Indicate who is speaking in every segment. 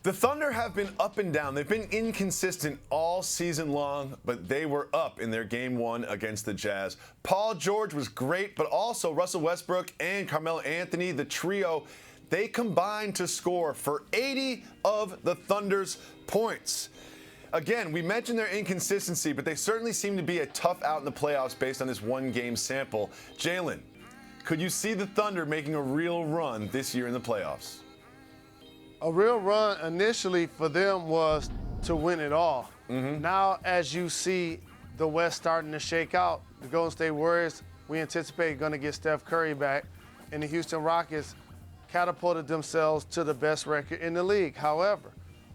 Speaker 1: The Thunder have been up and down. They've been inconsistent all season long, but they were up in their game one against the Jazz. Paul George was great, but also Russell Westbrook and Carmelo Anthony, the trio, they combined to score for 80 of the Thunder's points. Again, we mentioned their inconsistency, but they certainly seem to be a tough out in the playoffs based on this one-game sample. Jalen, could you see the Thunder making a real run this year in the playoffs?
Speaker 2: A real run initially for them was to win it all. Now, as you see the West starting to shake out, the Golden State Warriors, we anticipate going to get Steph Curry back, and the Houston Rockets catapulted themselves to the best record in the league. However,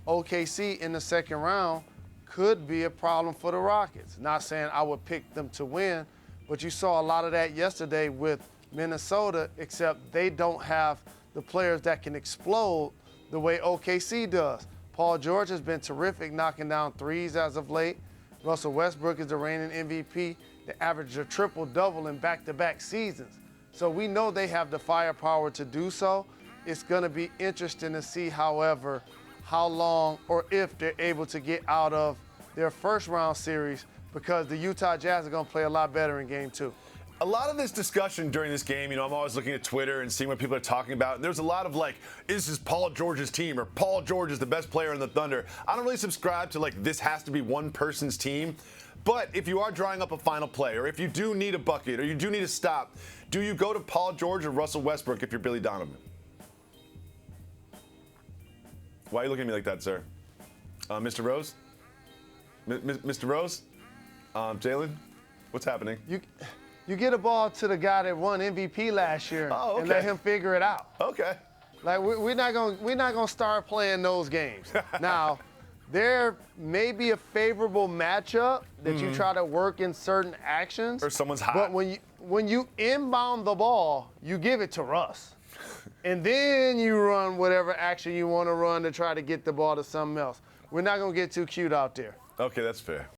Speaker 2: OKC in the second round could be a problem for the Rockets. Not saying I would pick them to win, but you saw a lot of that yesterday with Minnesota, except they don't have the players that can explode the way OKC does. Paul George has been terrific knocking down threes as of late. Russell Westbrook is the reigning MVP. They averaged a triple-double in back-to-back seasons. So we know they have the firepower to do so. It's going to be interesting to see, however, how long or if they're able to get out of their first-round series, because the Utah Jazz are going to play a lot better in Game 2.
Speaker 1: A lot of this discussion during this game, I'm always looking at Twitter and seeing what people are talking about. And there's a lot of is this Paul George's team, or Paul George is the best player in the Thunder? I don't really subscribe to this has to be one person's team. But if you are drawing up a final play, or if you do need a bucket, or you do need a stop, do you go to Paul George or Russell Westbrook if you're Billy Donovan? Why are you looking at me like that, sir? Mr. Rose? Mr. Rose? Jalen? What's happening?
Speaker 2: You get a ball to the guy that won MVP last year and let him figure it out.
Speaker 1: Okay.
Speaker 2: We're not gonna start playing those games. Now, there may be a favorable matchup that you try to work in certain actions.
Speaker 1: Or someone's hot.
Speaker 2: But when you inbound the ball, you give it to Russ. And then you run whatever action you want to run to try to get the ball to something else. We're not gonna get too cute out there.
Speaker 1: Okay, that's fair.